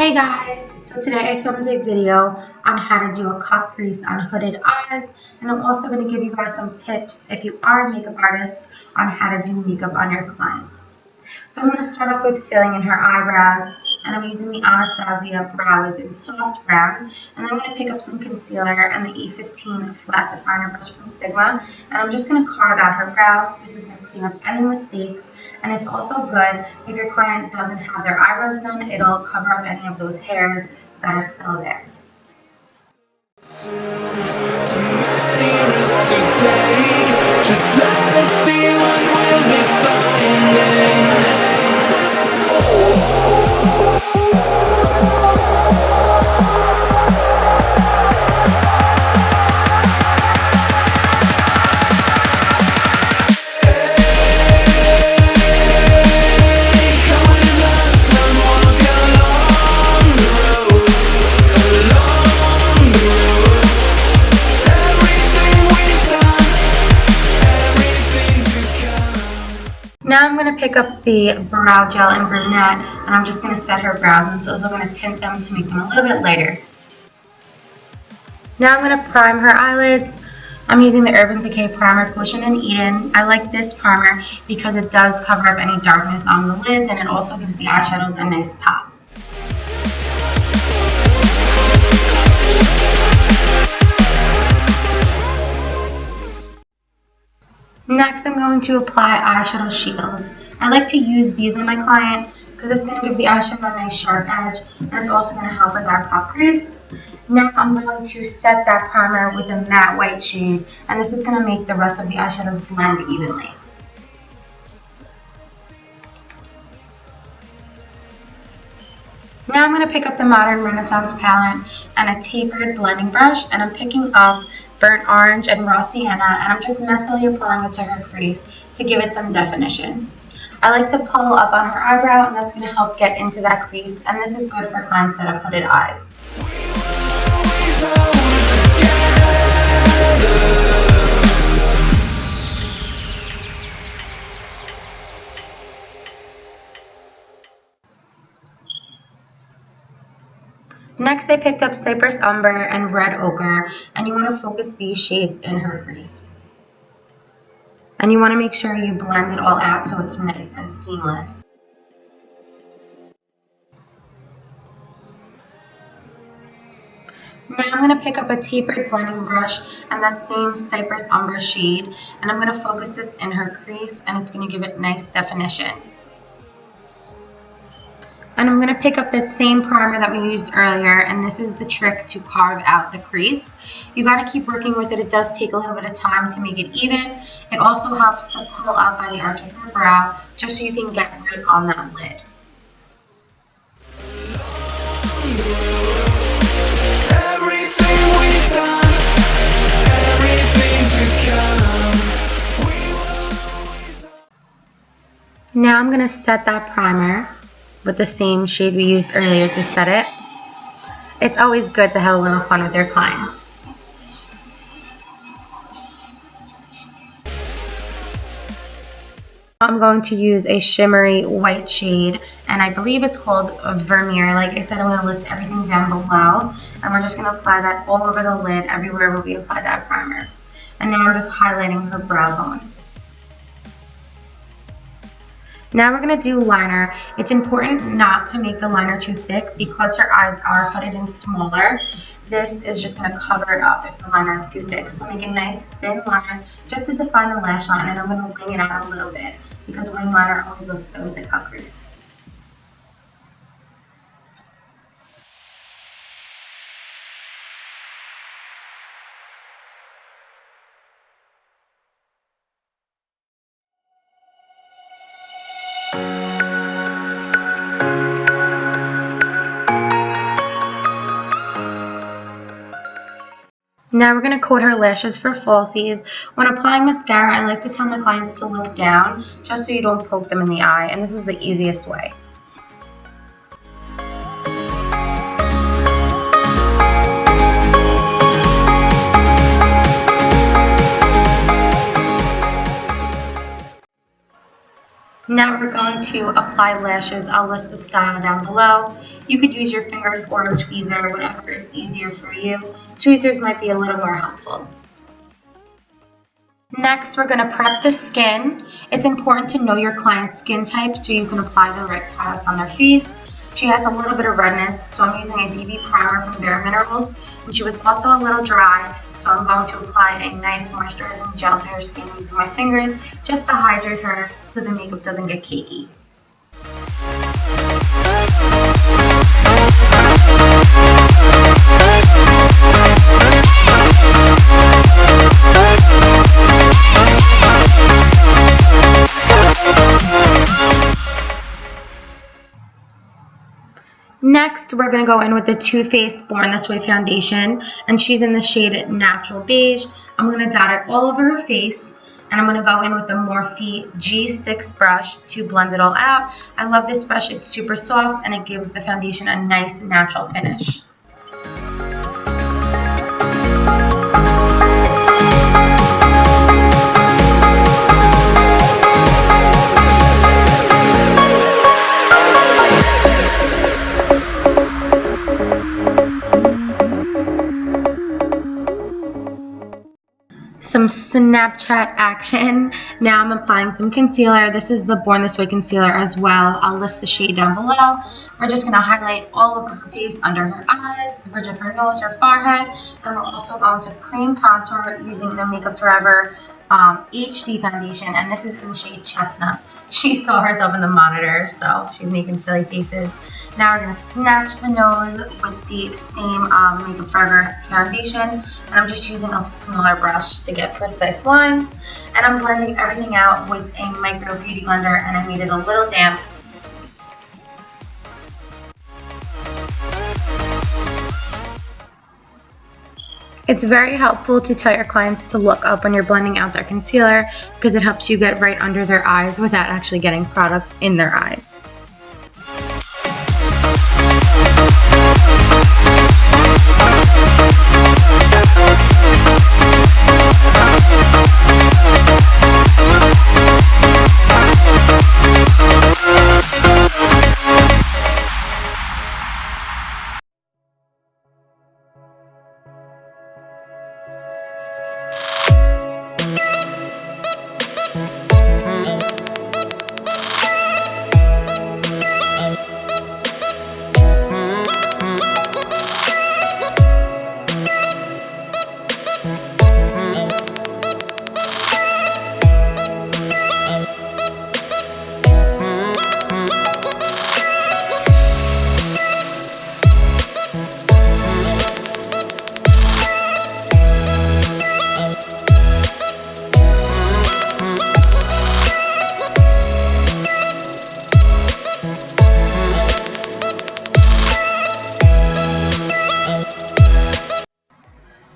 Hey guys, so today I filmed a video on how to do a cut crease on hooded eyes, and I'm also going to give you guys some tips if you are a makeup artist on how to do makeup on your clients. So I'm going to start off with filling in her eyebrows, and I'm using the Anastasia Brows in soft brown, and then I'm going to pick up some concealer and the E15 Flat Definer brush from Sigma, and I'm just going to carve out her brows. This is going to clean up any mistakes, and it's also good if your client doesn't have their eyebrows done. It'll cover up any of those hairs that are still there. Just let us see what we'll be finding. Now I'm going to pick up the brow gel in brunette, and I'm just going to set her brows, and it's also going to tint them to make them a little bit lighter. Now I'm going to prime her eyelids. I'm using the Decay Primer Potion in Eden. I like this primer because it does cover up any darkness on the lids, and it also gives the eyeshadows a nice pop. Next, I'm going to apply eyeshadow shields. I like to use these on my client because it's going to give the eyeshadow a nice sharp edge, and it's also going to help with our cut crease. Now I'm going to set that primer with a matte white shade, and this is going to make the rest of the eyeshadows blend evenly. Now I'm going to pick up the Modern Renaissance palette and a tapered blending brush, and I'm picking up burnt orange and raw sienna, and I'm just messily applying it to her crease to give it some definition. I like to pull up on her eyebrow, and that's going to help get into that crease, and this is good for clients that have hooded eyes. Next, I picked up Cypress Umber and Red Ochre, and you want to focus these shades in her crease. And you want to make sure you blend it all out so it's nice and seamless. Now I'm going to pick up a tapered blending brush and that same Cypress Umber shade, and I'm going to focus this in her crease, and it's going to give it nice definition. And I'm going to pick up that same primer that we used earlier, and this is the trick to carve out the crease. You got to keep working with it. It does take a little bit of time to make it even. It also helps to pull out by the arch of your brow, just so you can get right on that lid. Now I'm going to set that primer with the same shade we used earlier to set it. It's always good to have a little fun with your clients. I'm going to use a shimmery white shade, and I believe it's called Vermeer. Like I said, I'm going to list everything down below, and we're just going to apply that all over the lid, everywhere where we apply that primer. And now I'm just highlighting her brow bone. Now we're going to do liner. It's important not to make the liner too thick because her eyes are hooded and smaller. This is just going to cover it up if the liner is too thick. So make a nice thin liner just to define the lash line, and I'm going to wing it out a little bit because wing liner always looks good with the cut crease. Now we're going to coat her lashes for falsies. When applying mascara, I like to tell my clients to look down just so you don't poke them in the eye, and this is the easiest way. Now we're going to apply lashes. I'll list the style down below. You could use your fingers or a tweezer, whatever is easier for you. Tweezers might be a little more helpful. Next, we're going to prep the skin. It's important to know your client's skin type so you can apply the right products on their face. She has a little bit of redness, so I'm using a BB primer from Bare Minerals. And she was also a little dry, so I'm going to apply a nice moisturizing gel to her skin using my fingers just to hydrate her so the makeup doesn't get cakey. Next, we're going to go in with the Too Faced Born This Way foundation, and she's in the shade Natural Beige. I'm going to dot it all over her face, and I'm going to go in with the Morphe G6 brush to blend it all out. I love this brush. It's super soft, and it gives the foundation a nice natural finish. Some Snapchat action. Now I'm applying some concealer. This is the Born This Way concealer as well. I'll list the shade down below. We're just going to highlight all over her face, under her eyes, the bridge of her nose, her forehead, and we're also going to cream contour using the Makeup Forever HD foundation, and this is in the shade Chestnut. She saw herself in the monitor, so she's making silly faces. Now we're going to snatch the nose with the same Makeup Forever foundation, and I'm just using a smaller brush to get precise lines, and I'm blending everything out with a micro beauty blender, and I made it a little damp. It's very helpful to tell your clients to look up when you're blending out their concealer because it helps you get right under their eyes without actually getting product in their eyes.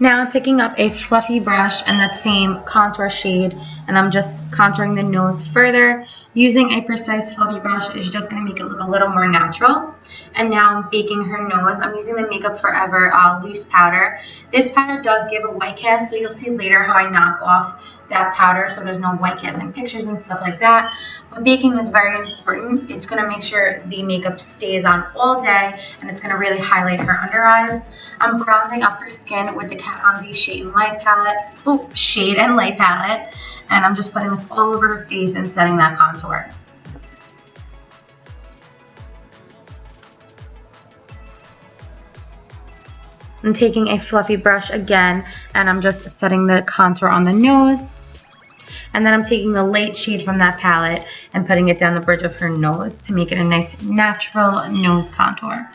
Now I'm picking up a fluffy brush and that same contour shade, and I'm just contouring the nose further. Using a precise fluffy brush is just going to make it look a little more natural. And now I'm baking her nose. I'm using the Makeup Forever loose powder. This powder does give a white cast, so you'll see later how I knock off that powder so there's no white casting pictures and stuff like that. But baking is very important. It's going to make sure the makeup stays on all day, and it's going to really highlight her under eyes. I'm bronzing up her skin with the Kat Von D Shade and Light palette, and I'm just putting this all over her face and setting that contour. I'm taking a fluffy brush again, and I'm just setting the contour on the nose. And then I'm taking the light shade from that palette and putting it down the bridge of her nose to make it a nice natural nose contour.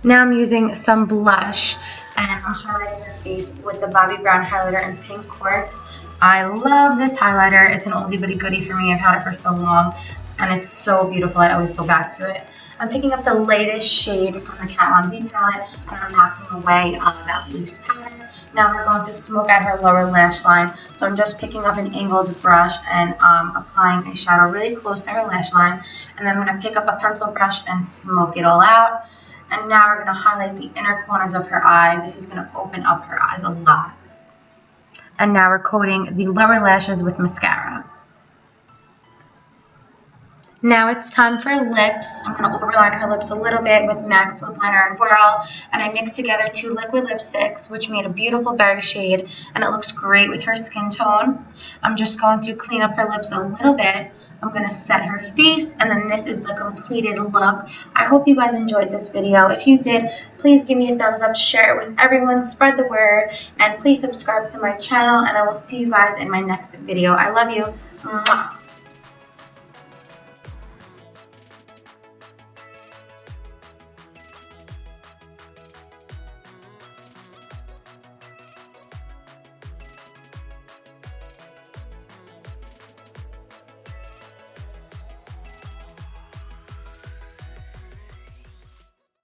Now I'm using some blush, and I'm highlighting her face with the Bobbi Brown highlighter in Pink Quartz. I love this highlighter. It's an oldie but a goodie for me. I've had it for so long, and it's so beautiful. I always go back to it. I'm picking up the lightest shade from the Kat Von D palette, and I'm knocking away that loose powder. Now we're going to smoke out her lower lash line. So I'm just picking up an angled brush and applying a shadow really close to her lash line. And then I'm going to pick up a pencil brush and smoke it all out. And now we're going to highlight the inner corners of her eye. This is going to open up her eyes a lot. And now we're coating the lower lashes with mascara. Now it's time for lips. I'm going to overline her lips a little bit with MAC's Lip Liner and Whirl. And I mixed together 2 liquid lipsticks, which made a beautiful berry shade. And it looks great with her skin tone. I'm just going to clean up her lips a little bit. I'm going to set her face. And then this is the completed look. I hope you guys enjoyed this video. If you did, please give me a thumbs up. Share it with everyone. Spread the word. And please subscribe to my channel. And I will see you guys in my next video. I love you. Mwah.